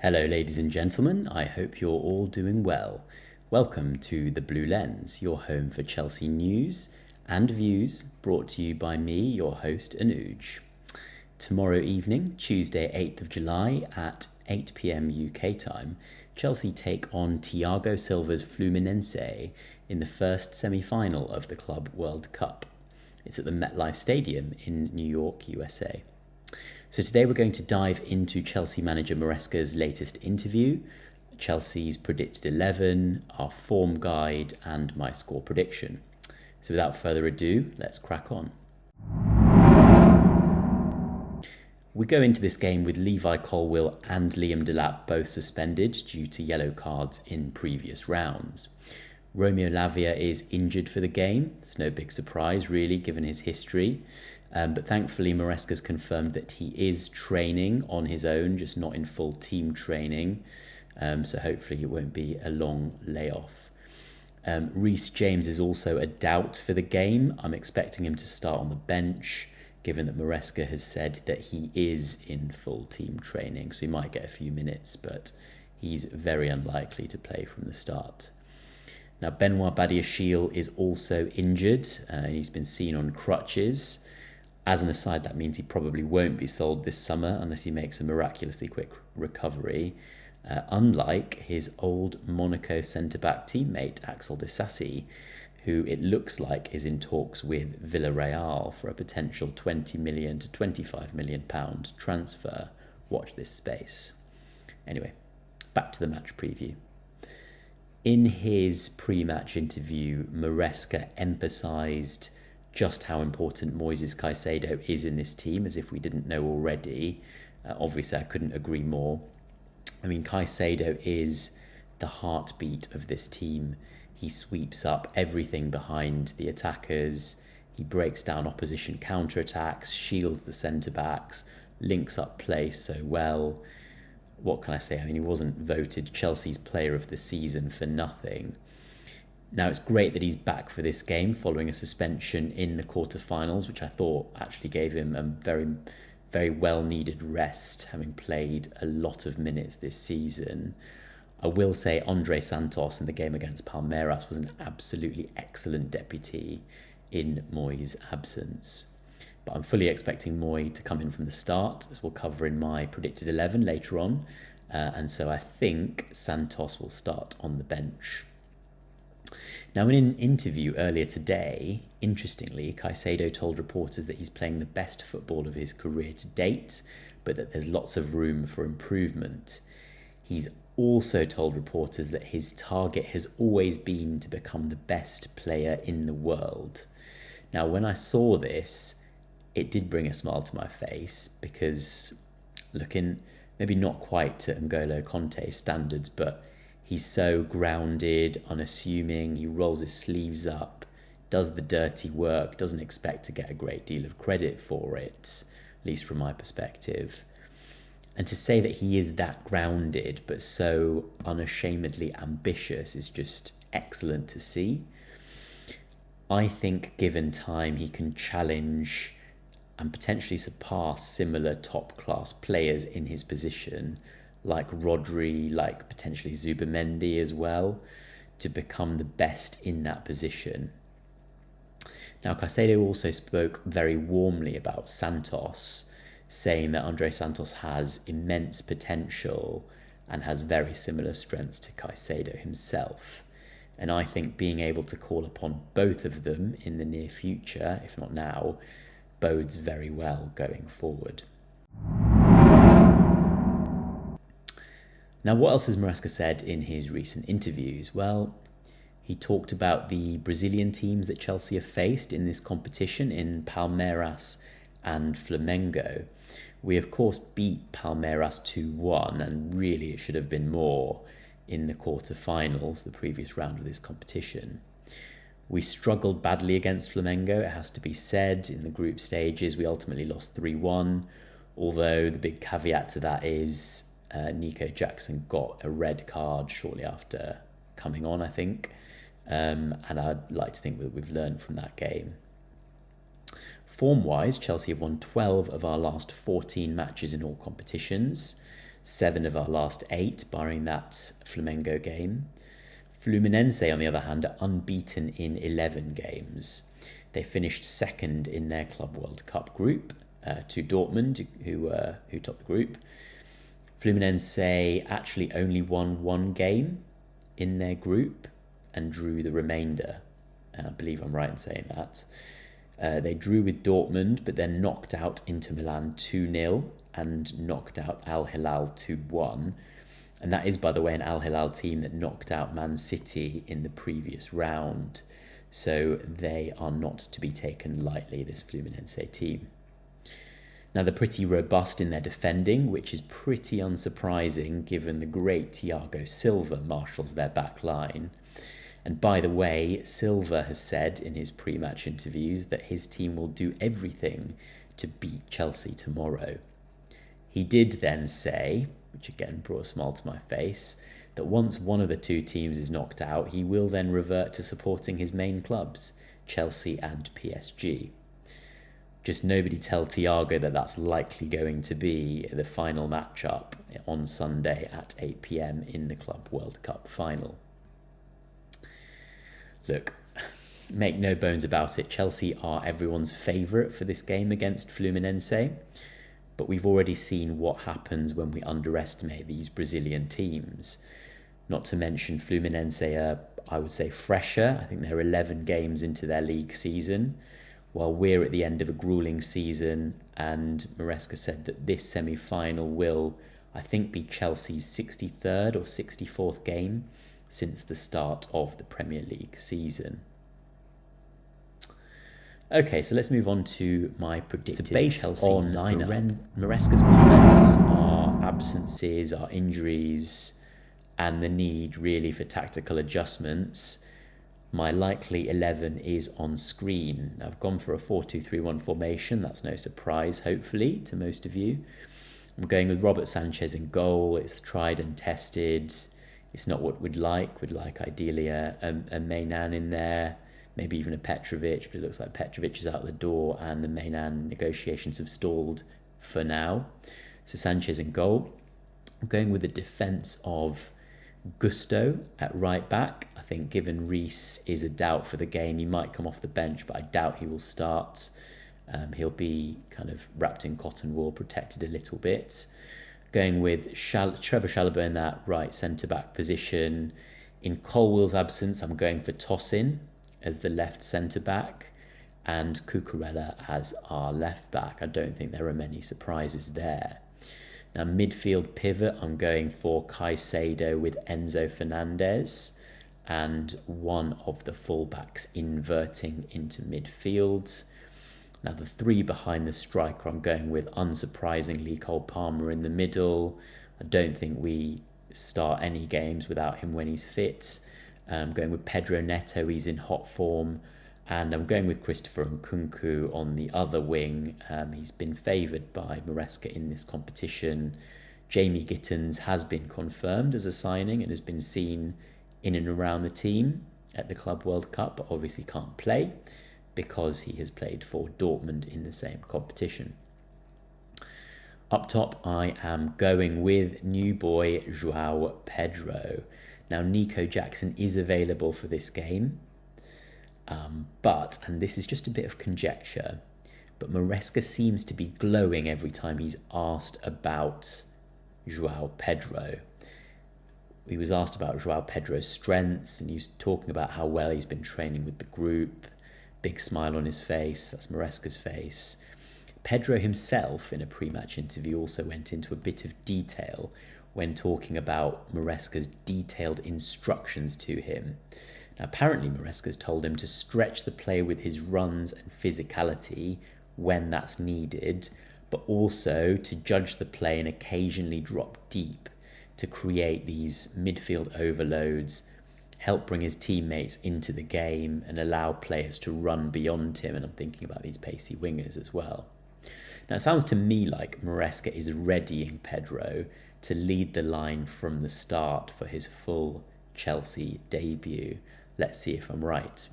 Hello, ladies and gentlemen. I hope you're all doing well. Welcome to The Blue Lens, your home for Chelsea news and views, brought to you by me, your host, Anouj. Tomorrow evening, Tuesday, 8th of July at 8 p.m. UK time, Chelsea take on Thiago Silva's Fluminense in the first semi-final of the Club World Cup. It's at the MetLife Stadium in New York, USA. So today we're going to dive into Chelsea manager Maresca's latest interview, Chelsea's predicted 11, our form guide, and my score prediction. So without further ado, let's crack on. We go into this game with Levi Colwill and Liam Delap both suspended due to yellow cards in previous rounds. Romeo Lavia is injured for the game. It's no big surprise, really, given his history. But thankfully, Maresca's confirmed that he is training on his own, just not in full team training. So hopefully it won't be a long layoff. Reece James is also a doubt for the game. I'm expecting him to start on the bench, given that Maresca has said that he is in full team training. So he might get a few minutes, but he's very unlikely to play from the start. Now, Benoit Badiashile is also injured. He's been seen on crutches. As an aside, that means he probably won't be sold this summer unless he makes a miraculously quick recovery, unlike his old Monaco centre-back teammate Axel Disasi, who it looks like is in talks with Villarreal for a potential £20 million to £25 million transfer. Watch this space. Anyway, back to the match preview. In his pre-match interview, Maresca emphasised just how important Moises Caicedo is in this team, as if we didn't know already. Obviously, I couldn't agree more. I mean, Caicedo is the heartbeat of this team. He sweeps up everything behind the attackers. He breaks down opposition counter-attacks, shields the centre-backs, links up play so well. What can I say? I mean, he wasn't voted Chelsea's player of the season for nothing. Now, it's great that he's back for this game following a suspension in the quarterfinals, which I thought actually gave him a very, very well-needed rest, having played a lot of minutes this season. I will say Andre Santos in the game against Palmeiras was an absolutely excellent deputy in Moyes' absence. But I'm fully expecting Moy to come in from the start, as we'll cover in my predicted 11 later on. And so I think Santos will start on the bench. Now, in an interview earlier today, interestingly, Caicedo told reporters that he's playing the best football of his career to date, but that there's lots of room for improvement. He's also told reporters that his target has always been to become the best player in the world. Now, when I saw this, it did bring a smile to my face because, looking maybe not quite to N'Golo Conte standards, but he's so grounded, unassuming, he rolls his sleeves up, does the dirty work, doesn't expect to get a great deal of credit for it, at least from my perspective. And to say that he is that grounded but so unashamedly ambitious is just excellent to see. I think given time he can challenge and potentially surpass similar top-class players in his position, like Rodri, like potentially Zubimendi as well, to become the best in that position. Now, Caicedo also spoke very warmly about Santos, saying that Andre Santos has immense potential and has very similar strengths to Caicedo himself. And I think being able to call upon both of them in the near future, if not now, bodes very well going forward. Now, what else has Maresca said in his recent interviews? Well, he talked about the Brazilian teams that Chelsea have faced in this competition in Palmeiras and Flamengo. We, of course, beat Palmeiras 2-1, and really it should have been more in the quarterfinals, the previous round of this competition. We struggled badly against Flamengo, it has to be said. In the group stages, we ultimately lost 3-1, although the big caveat to that is Nico Jackson got a red card shortly after coming on, I think. And I'd like to think that we've learned from that game. Form-wise, Chelsea have won 12 of our last 14 matches in all competitions. 7 of our last 8, barring that Flamengo game. Fluminense, on the other hand, are unbeaten in 11 games. They finished second in their Club World Cup group to Dortmund, who topped the group. Fluminense actually only won 1 game in their group and drew the remainder. And I believe I'm right in saying that. They drew with Dortmund, but then knocked out Inter Milan 2-0 and knocked out Al Hilal 2-1. And that is, by the way, an Al Hilal team that knocked out Man City in the previous round. So they are not to be taken lightly, this Fluminense team. Now, they're pretty robust in their defending, which is pretty unsurprising given the great Thiago Silva marshals their back line. And by the way, Silva has said in his pre-match interviews that his team will do everything to beat Chelsea tomorrow. He did then say, which again brought a smile to my face, that once one of the two teams is knocked out, he will then revert to supporting his main clubs, Chelsea and PSG. Just nobody tell Thiago that that's likely going to be the final matchup on Sunday at 8 p.m. in the Club World Cup final. Look, make no bones about it, Chelsea are everyone's favourite for this game against Fluminense, but we've already seen what happens when we underestimate these Brazilian teams. Not to mention Fluminense are, I would say, fresher. I think they're 11 games into their league season, while we're at the end of a gruelling season, and Maresca said that this semi-final will, I think, be Chelsea's 63rd or 64th game since the start of the Premier League season. Okay, so let's move on to my predicted Chelsea lineup. Maresca's comments, our absences, our injuries, and the need really for tactical adjustments. My likely 11 is on screen. I've gone for a 4-2-3-1 formation. That's no surprise, hopefully, to most of you. I'm going with Robert Sanchez in goal. It's tried and tested. It's not what we'd like. We'd like ideally a Mainan in there, maybe even a Petrovic, but it looks like Petrovic is out the door and the Mainan negotiations have stalled for now. So Sanchez in goal. I'm going with a defence of Gusto at right back. I think given Reece is a doubt for the game, he might come off the bench, but I doubt he will start. He'll be kind of wrapped in cotton wool, protected a little bit. Going with Trevor Chalobah in that right centre-back position. In Colwell's absence, I'm going for Tosin as the left centre-back and Cucurella as our left-back. I don't think there are many surprises there. Now, midfield pivot, I'm going for Caicedo with Enzo Fernandez and one of the fullbacks inverting into midfield. Now, the 3 behind the striker, I'm going with, unsurprisingly, Cole Palmer in the middle. I don't think we start any games without him when he's fit. I'm going with Pedro Neto, he's in hot form. And I'm going with Christopher Nkunku on the other wing. He's been favoured by Maresca in this competition. Jamie Gittins has been confirmed as a signing and has been seen in and around the team at the Club World Cup, but obviously can't play because he has played for Dortmund in the same competition. Up top, I am going with new boy João Pedro. Now, Nico Jackson is available for this game. But, and this is just a bit of conjecture, but Maresca seems to be glowing every time he's asked about João Pedro. He was asked about João Pedro's strengths, and he was talking about how well he's been training with the group. Big smile on his face, that's Maresca's face. Pedro himself, in a pre-match interview, also went into a bit of detail when talking about Maresca's detailed instructions to him. Now, apparently Maresca's told him to stretch the player with his runs and physicality when that's needed, but also to judge the play and occasionally drop deep to create these midfield overloads, help bring his teammates into the game and allow players to run beyond him. And I'm thinking about these pacey wingers as well. Now, it sounds to me like Maresca is readying Pedro to lead the line from the start for his full Chelsea debut. Let's see if I'm right.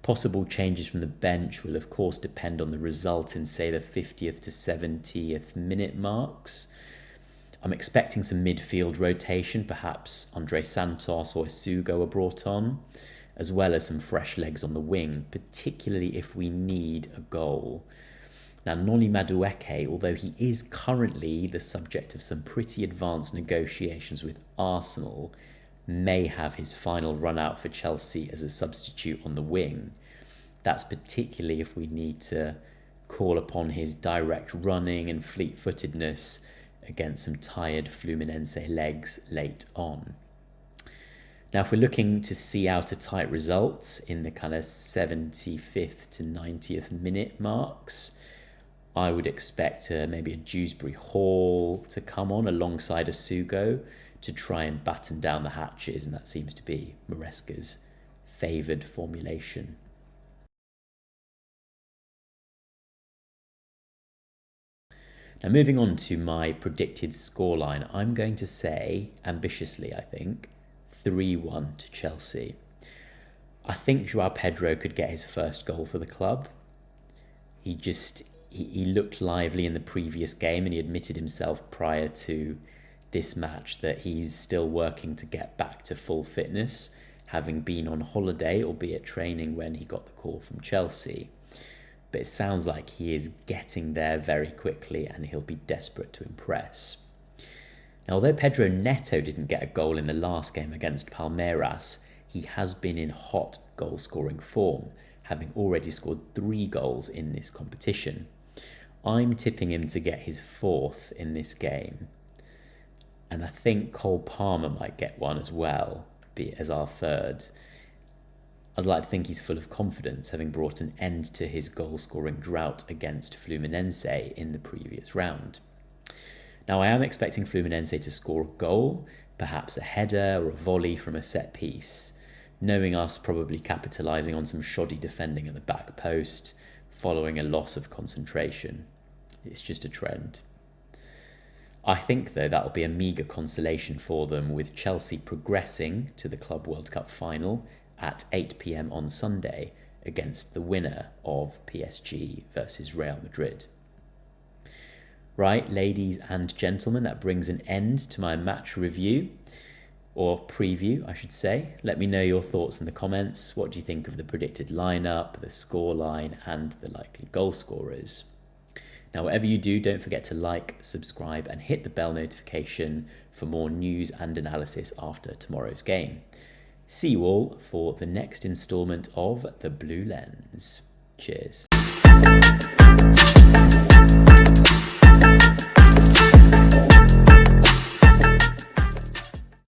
Possible changes from the bench will of course depend on the result in, say, the 50th to 70th minute marks. I'm expecting some midfield rotation, perhaps Andre Santos or Isugo are brought on, as well as some fresh legs on the wing, particularly if we need a goal. Now, Noni Madueke, although he is currently the subject of some pretty advanced negotiations with Arsenal, may have his final run out for Chelsea as a substitute on the wing. That's particularly if we need to call upon his direct running and fleet-footedness against some tired Fluminense legs late on. Now, if we're looking to see out a tight result in the kind of 75th to 90th minute marks, I would expect maybe a Dewsbury Hall to come on alongside a Isugo to try and batten down the hatches, and that seems to be Maresca's favoured formulation. Now, moving on to my predicted scoreline, I'm going to say, ambitiously I think, 3-1 to Chelsea. I think Joao Pedro could get his first goal for the club. He looked lively in the previous game, and he admitted himself prior to this match that he's still working to get back to full fitness, having been on holiday, albeit training, when he got the call from Chelsea. But it sounds like he is getting there very quickly, and he'll be desperate to impress. Now, although Pedro Neto didn't get a goal in the last game against Palmeiras, he has been in hot goal-scoring form, having already scored 3 goals in this competition. I'm tipping him to get his 4th in this game. And I think Cole Palmer might get one as well, be it as our 3rd. I'd like to think he's full of confidence, having brought an end to his goal-scoring drought against Fluminense in the previous round. Now, I am expecting Fluminense to score a goal, perhaps a header or a volley from a set piece, knowing us probably capitalising on some shoddy defending at the back post, following a loss of concentration. It's just a trend. I think, though, that'll be a meagre consolation for them, with Chelsea progressing to the Club World Cup final at 8 p.m. on Sunday against the winner of PSG versus Real Madrid. Right, ladies and gentlemen, that brings an end to my match review, or preview, I should say. Let me know your thoughts in the comments. What do you think of the predicted lineup, the scoreline, and the likely goal scorers? Now, whatever you do, don't forget to like, subscribe, and hit the bell notification for more news and analysis after tomorrow's game. See you all for the next instalment of The Blue Lens. Cheers.